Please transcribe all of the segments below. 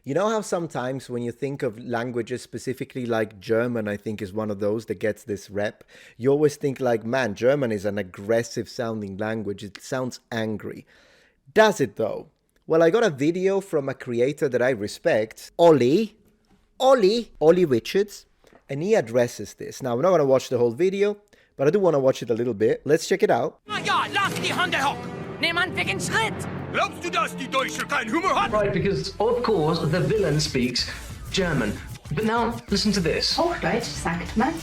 You know how sometimes when you think of languages, specifically like German, I think is one of those that gets this rep. You always think like, man, German is an aggressive sounding language. It sounds angry. Does it though? Well, I got a video from a creator that I respect, Ollie Richards, and he addresses this. Now, I'm not going to watch the whole video, but I do want to watch it a little bit. Let's check it out. Ja, lass die Hände hoch! Nimm einen dicken Schritt! Glaubst du, dass die Deutsche keinen Humor hat? Right, because of course the villain speaks German. But now listen to this. Hochdeutsch sagt man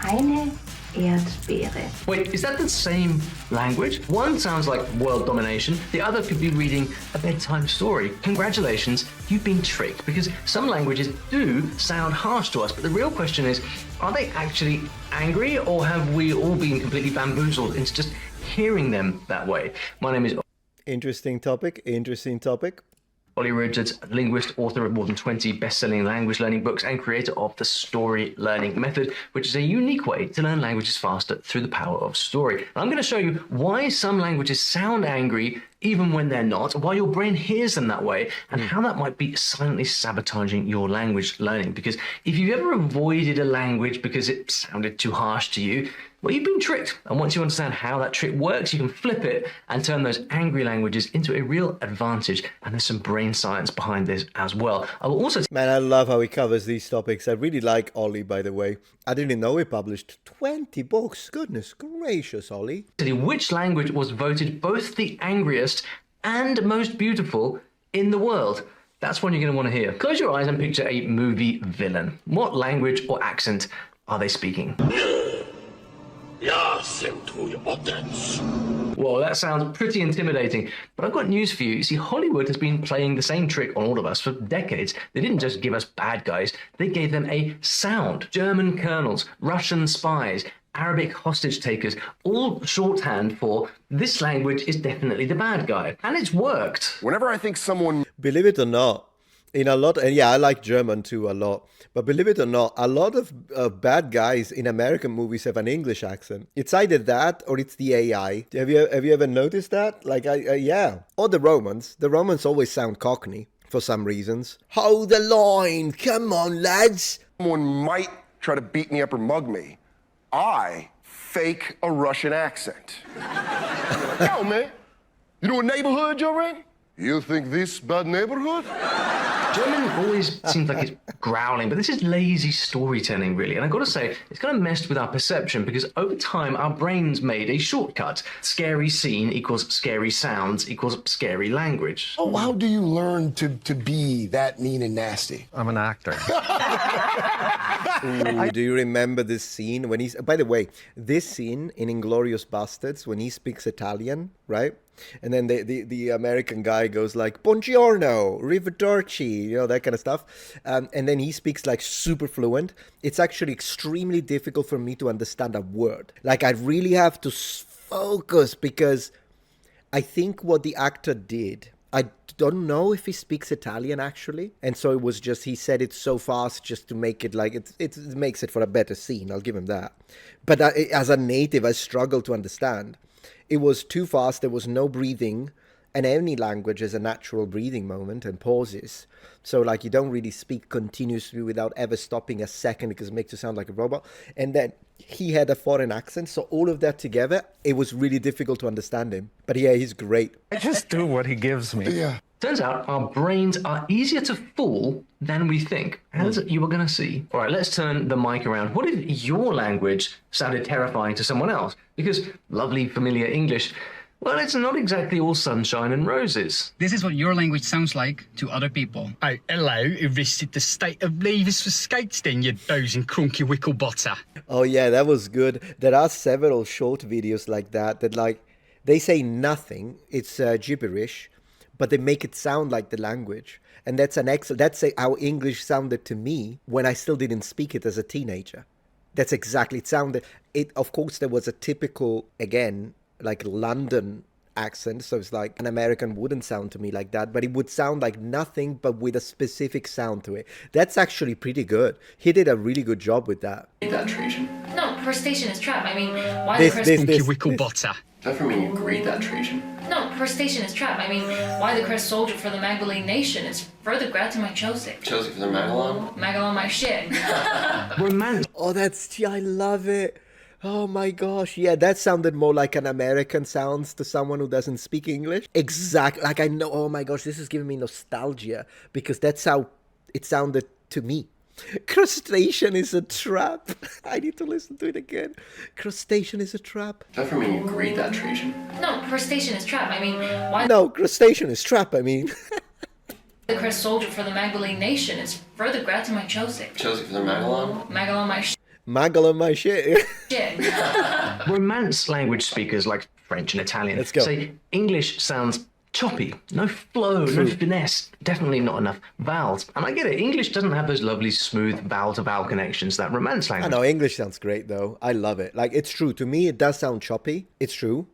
eine Erdbeere. Wait, is that the same language? One sounds like world domination, the other could be reading a bedtime story. Congratulations, you've been tricked, because some languages do sound harsh to us, but the real question is, are they actually angry, or have we all been completely bamboozled into just hearing them that way? My name is Interesting topic. Ollie Richards, linguist, author of more than 20 best-selling language learning books, and creator of the story learning method, which is a unique way to learn languages faster through the power of story. And I'm going to show you why some languages sound angry even when they're not, why your brain hears them that way, and how that might be silently sabotaging your language learning. Because if you've ever avoided a language because it sounded too harsh to you, well, you've been tricked. And once you understand how that trick works, you can flip it and turn those angry languages into a real advantage. And there's some brain science behind this as well. I will also... Man, I love how he covers these topics. I really like Ollie, by the way. I didn't know he published 20 books. Goodness gracious, Ollie. Which language was voted both the angriest and most beautiful in the world? That's one you're going to want to hear. Close your eyes and picture a movie villain. What language or accent are they speaking? Whoa, that sounds pretty intimidating. But I've got news for you. You see, Hollywood has been playing the same trick on all of us for decades. They didn't just give us bad guys, they gave them a sound. German colonels, Russian spies, Arabic hostage takers, all shorthand for this language is definitely the bad guy. And it's worked. Whenever I think someone... Believe it or not, in a lot, and yeah, I like German too a lot, but believe it or not, a lot of bad guys in American movies have an English accent. It's either that or it's the AI. Have you ever noticed that? Like, yeah. Or the Romans. The Romans always sound Cockney for some reasons. Hold the line, come on, lads. Someone might try to beat me up or mug me. I fake a Russian accent. Yo, man, you know what neighborhood you're in? You think this bad neighborhood? German always seems like it's growling, but this is lazy storytelling, really. And I've got to say, it's kind of messed with our perception because over time, our brains made a shortcut. Scary scene equals scary sounds equals scary language. Oh, how do you learn to be that mean and nasty? I'm an actor. Ooh, do you remember this scene when he's... By the way, this scene in Inglourious Basterds, when he speaks Italian, right? And then the American guy goes like, buongiorno, arrivederci, you know, that kind of stuff. And then he speaks like super fluent. It's actually extremely difficult for me to understand a word. Like I really have to focus because I think what the actor did, I don't know if he speaks Italian actually. And so it was just, he said it so fast just to make it like, it makes it for a better scene. I'll give him that. But as a native, I struggle to understand. It was too fast, there was no breathing, and any language has a natural breathing moment and pauses. So like you don't really speak continuously without ever stopping a second because it makes you sound like a robot. And then he had a foreign accent, so all of that together, it was really difficult to understand him. But yeah, he's great. I just do what he gives me. Yeah. Turns out our brains are easier to fool than we think, as you are going to see. All right, let's turn the mic around. What if your language sounded terrifying to someone else? Because lovely, familiar English, well, it's not exactly all sunshine and roses. This is what your language sounds like to other people. Oh, hello, who visited the state of levers for skates then, you dozing crunky wickle botter. Oh yeah, that was good. There are several short videos like that like, they say nothing, it's gibberish, but they make it sound like the language. And that's how English sounded to me when I still didn't speak it as a teenager. That's exactly, of course there was a typical, again, like London accent, so it's like an American wouldn't sound to me like that, but it would sound like nothing but with a specific sound to it. That's actually pretty good. He did a really good job with that. That Trajan. No crustacean is trap. I mean, why This- the this- Crunky this- wickle this- butter. That for me, you agreed that, Trajan. No, crustacean is trap. I mean, why the crest soldier for the Magdalene nation is further grad to my Chosic. Chelsea for the Magalon. Magalon my shit. Romance. Oh, I love it. Oh my gosh. Yeah, that sounded more like an American sounds to someone who doesn't speak English. Exactly. Like I know, oh my gosh, this is giving me nostalgia because that's how it sounded to me. Crustacean is a trap. I need to listen to it again. Crustacean is a trap. That for me, you agreed that, Trajan. No, crustacean is trap. I mean, why No, crustacean is trap, I mean. the crest soldier for the Magdalene nation is further grad to my Chosic. Chelsea for the Magalon. Magalon my shit. Maggle on my shit. Romance language speakers like French and Italian Let's go. say English sounds choppy, no flow, no finesse, definitely not enough vowels. And I get it, English doesn't have those lovely smooth vowel-to-vowel connections that Romance I language. know, English sounds great though. I love it. Like, it's true. To me, it does sound choppy. It's true.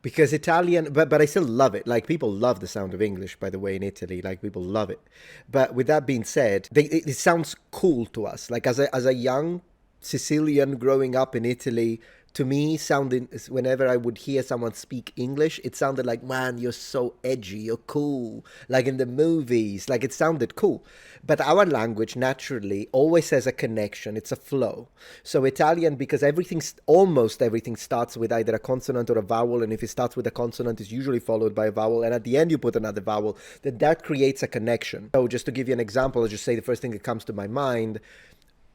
Because Italian, but I still love it. Like, people love the sound of English, by the way, in Italy. Like, people love it. But with that being said, it sounds cool to us. Like, as a young Sicilian growing up in Italy, to me, whenever I would hear someone speak English, it sounded like, man, you're so edgy, you're cool. Like in the movies, like it sounded cool. But our language naturally always has a connection. It's a flow. So Italian, because almost everything starts with either a consonant or a vowel. And if it starts with a consonant, it's usually followed by a vowel. And at the end, you put another vowel. Then that creates a connection. So just to give you an example, I'll just say the first thing that comes to my mind.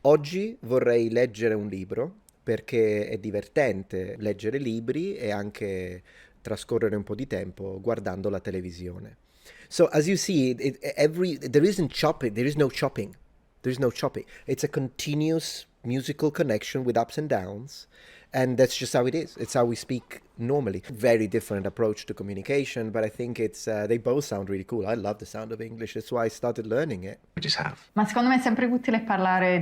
Oggi vorrei leggere un libro. Perché è divertente leggere libri e anche trascorrere un po' di tempo guardando la televisione. So as you see, there isn't chopping. There is no chopping. There is no chopping. It's a continuous musical connection with ups and downs, and that's just how it is. It's how we speak normally. Very different approach to communication, but I think they both sound really cool. I love the sound of English. That's why I started learning it. We just have. Ma secondo me è sempre utile parlare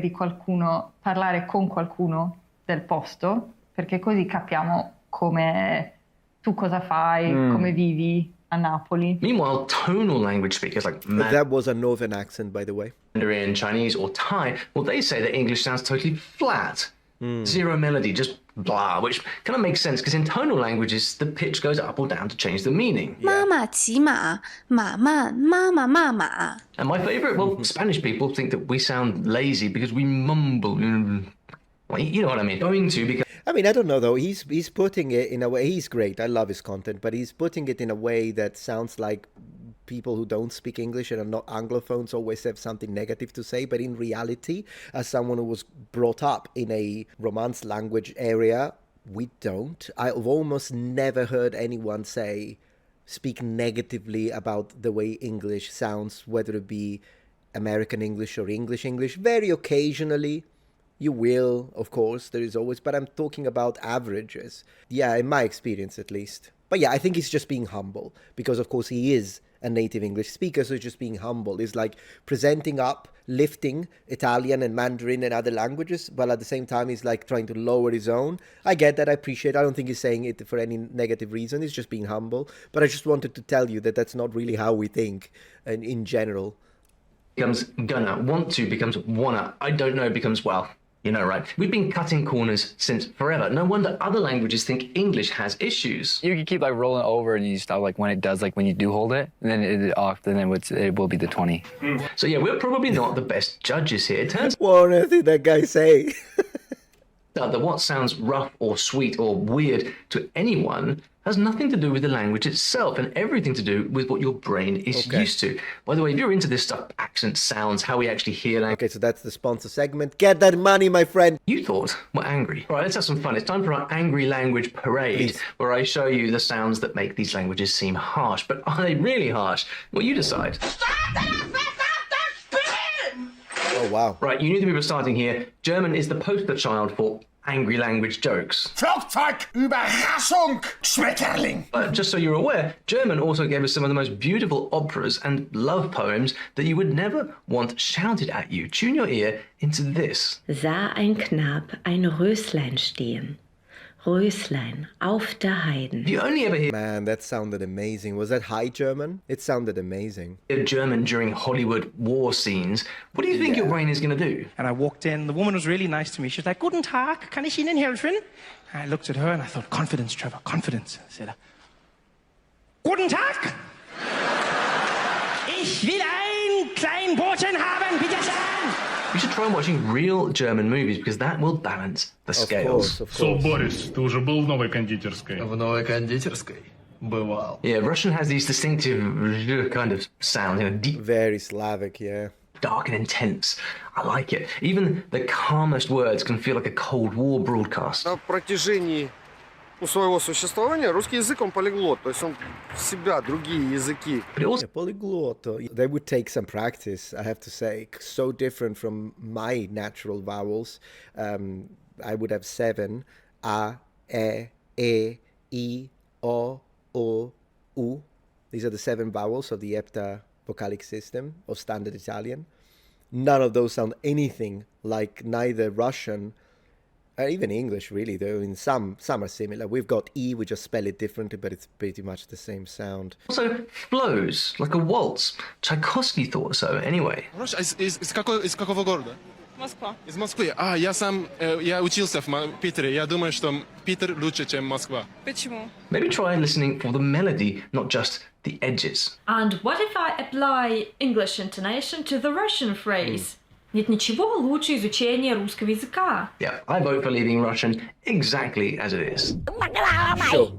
con qualcuno del posto, perché così capiamo tu cosa fai, come vivi a Napoli. Meanwhile, tonal language speakers like That was a northern accent, by the way. Mandarin, Chinese, or Thai, well, they say that English sounds totally flat. Zero melody, just blah, which kind of makes sense because in tonal languages, the pitch goes up or down to change the meaning. 妈妈骑马，马慢，妈妈骂马。 And my favorite, well, Spanish people think that we sound lazy because we mumble. Well, you know what I mean. I mean, I don't know though. He's putting it in a way. He's great. I love his content, but he's putting it in a way that sounds like people who don't speak English and are not Anglophones always have something negative to say. But in reality, as someone who was brought up in a Romance language area, we don't. I've almost never heard anyone speak negatively about the way English sounds, whether it be American English or English. Very occasionally. You will, of course, there is always, but I'm talking about averages. Yeah, in my experience at least. But yeah, I think he's just being humble because, of course, he is a native English speaker, so he's just being humble. He's like presenting up, lifting Italian and Mandarin and other languages, but at the same time, he's like trying to lower his own. I get that, I appreciate it. I don't think he's saying it for any negative reason. He's just being humble. But I just wanted to tell you that that's not really how we think in general. Becomes gonna, want to becomes wanna, I don't know becomes well. You know, right? We've been cutting corners since forever. No wonder other languages think English has issues. You can keep like rolling over and you stop like when it does, like when you do hold it, and then it will be the 20. So yeah, we're probably not the best judges here. It turns What on earth did that guy say? out that what sounds rough or sweet or weird to anyone has nothing to do with the language itself and everything to do with what your brain is used to. By the way, if you're into this stuff, accent, sounds, how we actually hear language. Okay, so that's the sponsor segment. Get that money, my friend. You thought we're angry. All right, let's have some fun. It's time for our Angry Language Parade, where I show you the sounds that make these languages seem harsh. But are they really harsh? Well, you decide. Oh, wow. Right, you knew that we were starting here. German is the poster child for angry language jokes. Flugzeug, Überraschung, Schmetterling. But just so you're aware, German also gave us some of the most beautiful operas and love poems that you would never want shouted at you. Tune your ear into this. Sah ein Knab ein Röslein stehen. Röslein auf der Heiden. You only ever hear Man, that sounded amazing. Was that High German? It sounded amazing. German during Hollywood war scenes. What do you think your brain is going to do? And I walked in. The woman was really nice to me. She was like, "Guten Tag, kann ich Ihnen helfen?" And I looked at her and I thought, confidence, Trevor, confidence. I said, "Guten Tag! Ich will ein klein Brotchen haben, bitte schön." You should try watching real German movies because that will balance the scales. Of course. Борис, ты уже был в новой кондитерской? В новой кондитерской? Бывал. Yeah, Russian has these distinctive kind of sounds, deep, Very Slavic, yeah. dark and intense. I like it. Even the calmest words can feel like a Cold War broadcast. На протяжении своего существования русский язык, он полиглот, то есть он в себя другие языки. Yeah, polyglot. They would take some practice, I have to say. So different from my natural vowels. I would have 7. A, E, I, O, U. These are the 7 vowels of the heptavocalic system of Standard Italian. None of those sound anything like neither Russian or even English, really, though. In some are similar. We've got E, we just spell it differently, but it's pretty much the same sound. Also flows like a waltz. Tchaikovsky thought so anyway. Из какого города? Москва. Из Москвы. Я учился в Питере. Я думаю, что Питер лучше, чем Москва. Почему? Maybe try listening for the melody, not just the edges. And what if I apply English intonation to the Russian phrase? Нет ничего лучше изучения русского языка. Yeah, I vote for leaving Russian exactly as it is. Sure.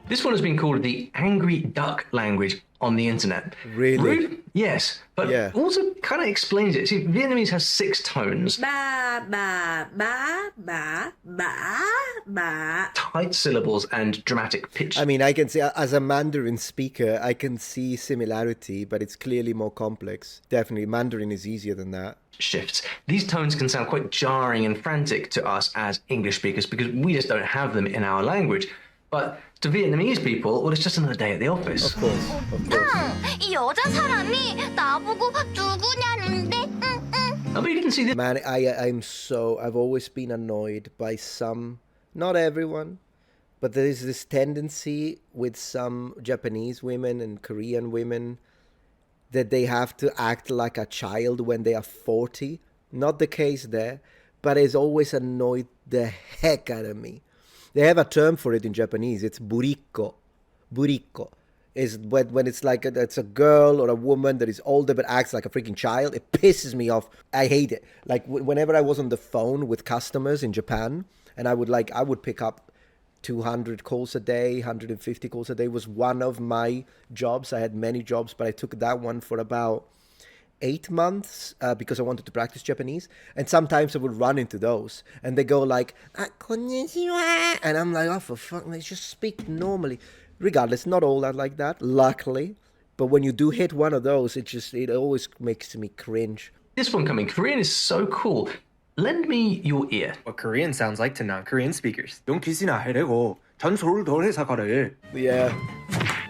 This one has been called the angry duck language on the internet. Really? Rude? Yes, but also kind of explains it. See, Vietnamese has 6 tones. Ba, ba, ba, ba, ba, ba. Tight syllables and dramatic pitch. I mean, I can see, as a Mandarin speaker, I can see similarity, but it's clearly more complex. Definitely, Mandarin is easier than that. Shifts. These tones can sound quite jarring and frantic to us as English speakers because we just don't have them in our language. But to Vietnamese people, well, it's just another day at the office. Of course, of course. 이 여자 사람이 나보고 누구냐는데. Oh, but you didn't see this. Man, I've always been annoyed by some, not everyone, but there is this tendency with some Japanese women and Korean women that they have to act like a child when they are 40. Not the case there, but it's always annoyed the heck out of me. They have a term for it in Japanese. It's buriko. Buriko is when it's like it's a girl or a woman that is older but acts like a freaking child. It pisses me off. I hate it. Like whenever I was on the phone with customers in Japan, and I would pick up 200 calls a day, 150 calls a day was one of my jobs. I had many jobs, but I took that one for about 8 months because I wanted to practice Japanese. And sometimes I would run into those and they go like, konnichiwa. And I'm like, oh, for fuck, let's just speak normally. Regardless, not all are like that, luckily. But when you do hit one of those, it always makes me cringe. This one coming, Korean is so cool. Lend me your ear. What Korean sounds like to non-Korean speakers. 용기시나 해래고 전소를 덜 해서 가래. Yeah,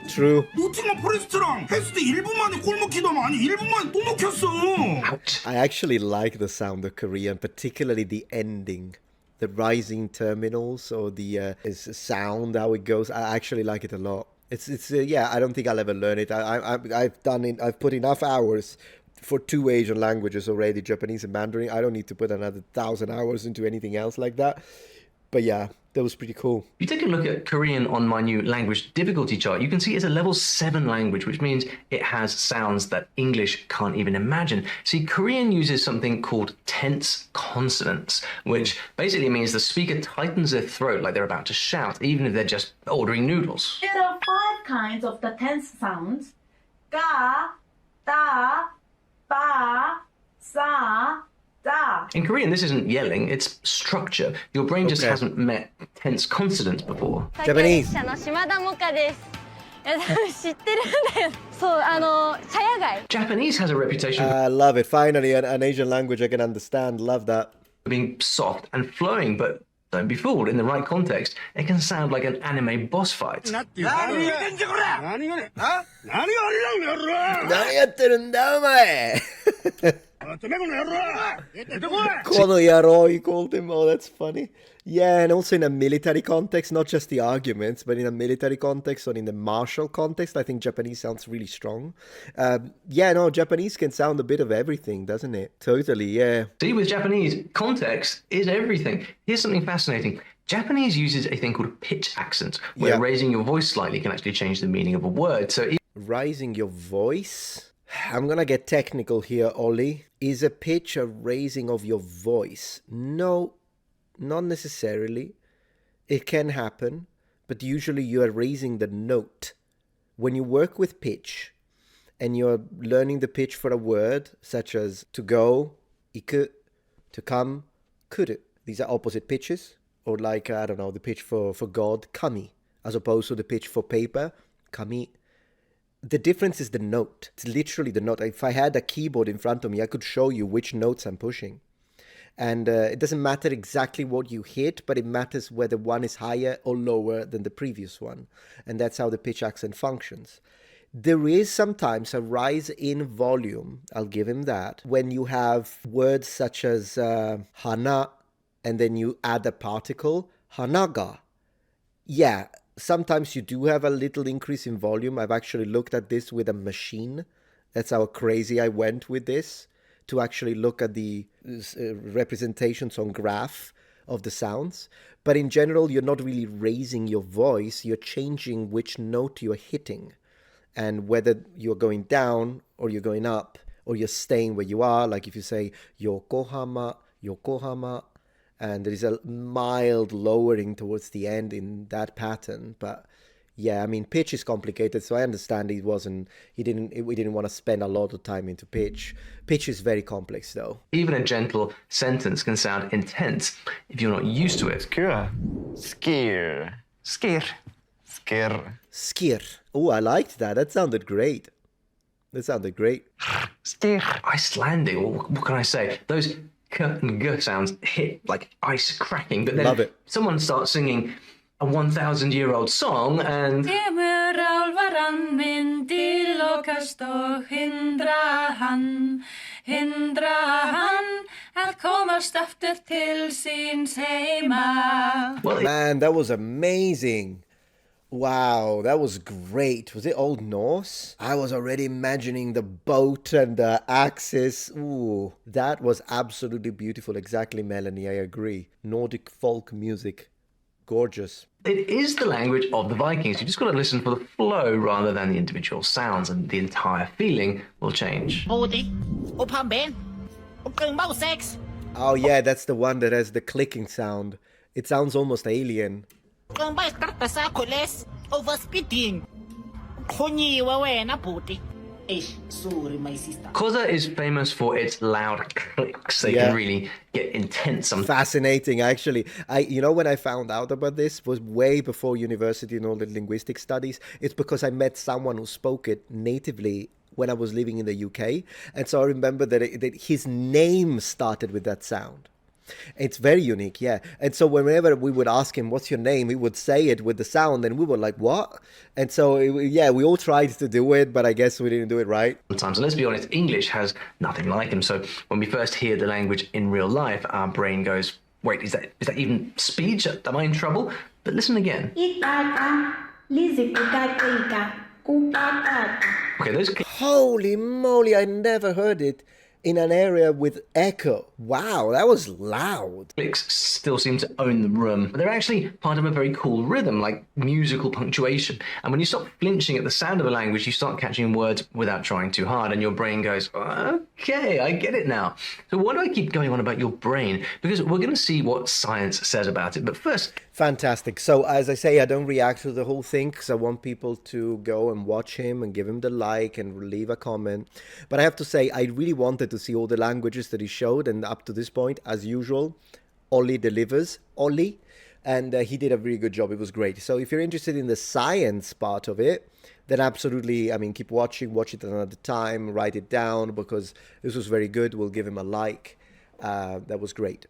true. 노팅엄 포레스트랑 했을 때 1분 만에 골 먹히더만 1분 만에 또 먹혔어. I actually like the sound of Korean, particularly the ending. The rising terminals or the sound, how it goes. I actually like it a lot. It's yeah, I don't think I'll ever learn it. I've put enough hours for 2 Asian languages already, Japanese and Mandarin. I don't need to put another 1,000 hours into anything else like that. But yeah, that was pretty cool. You take a look at Korean on my new language difficulty chart, you can see it's a level 7 language, which means it has sounds that English can't even imagine. See, Korean uses something called tense consonants, which basically means the speaker tightens their throat like they're about to shout, even if they're just ordering noodles. There are 5 kinds of the tense sounds. Ga, da, ba, sa, da. In Korean, this isn't yelling, it's structure. Your brain just hasn't met tense consonants before. Japanese. 島田萌歌です。知ってるんだよ。そう、茶屋街。 Japanese has a reputation I love it. Finally, an Asian language I can understand. Love that. for being soft and flowing, but don't be fooled. In the right context, it can sound like an anime boss fight. Kono he called him. Oh, that's funny. Yeah, and also in a military context, not just the arguments, but in a military context or in the martial context, I think Japanese sounds really strong. Yeah, no, Japanese can sound a bit of everything, doesn't it? Totally, yeah. See, with Japanese, context is everything. Here's something fascinating. Japanese uses a thing called pitch accent, where raising your voice slightly can actually change the meaning of a word. So, rising your voice? I'm gonna get technical here, Ollie. Is a pitch a raising of your voice? No, not necessarily. It can happen, but usually you are raising the note. When you work with pitch and you're learning the pitch for a word, such as to go, iku, to come, kuru. These are opposite pitches. Or like, I don't know, the pitch for God, kami, as opposed to the pitch for paper, kami. The difference is the note. It's literally the note. If I had a keyboard in front of me, I could show you which notes I'm pushing. And it doesn't matter exactly what you hit, but it matters whether one is higher or lower than the previous one. And that's how the pitch accent functions. There is sometimes a rise in volume, I'll give him that, when you have words such as hana, and then you add a particle, hanaga. Yeah, sometimes you do have a little increase in volume. I've actually looked at this with a machine. That's how crazy I went with this, to actually look at the representations on graph of the sounds. But in general, you're not really raising your voice. You're changing which note you're hitting, and whether you're going down or you're going up or you're staying where you are. Like if you say Yokohama, Yokohama, and there is a mild lowering towards the end in that pattern. But yeah, I mean, pitch is complicated, so I understand we didn't want to spend a lot of time into pitch. Pitch is very complex, though. Even a gentle sentence can sound intense if you're not used to it. Skir. Skir. Skir. Skir. Skir. Oh, I liked that. That sounded great. Skir. Icelandic, what can I say? Those k and g sounds hit like ice cracking, but then Love it. Someone starts singing a 1,000-year-old song and Man, that was amazing. Wow, that was great. Was it Old Norse? I was already imagining the boat and the axis. Ooh, that was absolutely beautiful. Exactly, Melanie, I agree. Nordic folk music. Gorgeous. it is the language of the Vikings. You just got to listen for the flow rather than the individual sounds, and the entire feeling will change. Oh yeah, that's the one that has the clicking sound. It sounds almost alien. Overspeeding. Xhosa is famous for its loud clicks. They can really get intense. Fascinating, actually. When I found out about this was way before university and all the linguistic studies. It's because I met someone who spoke it natively when I was living in the UK. And so I remember that his name started with that sound. It's very unique, yeah. And so whenever we would ask him, what's your name? He would say it with the sound, and we were like, what? And so, we all tried to do it, but I guess we didn't do it right. Sometimes, and let's be honest, English has nothing like him. So when we first hear the language in real life, our brain goes, wait, is that even speech? Am I in trouble? But listen again. Okay, those... Holy moly, I never heard it in an area with echo. Wow, that was loud. Clicks still seem to own the room, but they're actually part of a very cool rhythm, like musical punctuation. And when you stop flinching at the sound of a language, you start catching words without trying too hard, and your brain goes, okay, I get it now. So why do I keep going on about your brain? Because we're going to see what science says about it. But first... Fantastic. So as I say, I don't react to the whole thing because I want people to go and watch him and give him the like and leave a comment. But I have to say, I really wanted to see all the languages that he showed, and up to this point, as usual, Ollie delivers. Ollie. And he did a really good job. It was great. So if you're interested in the science part of it, then absolutely, keep watching, watch it another time, write it down, because this was very good. We'll give him a like. That was great.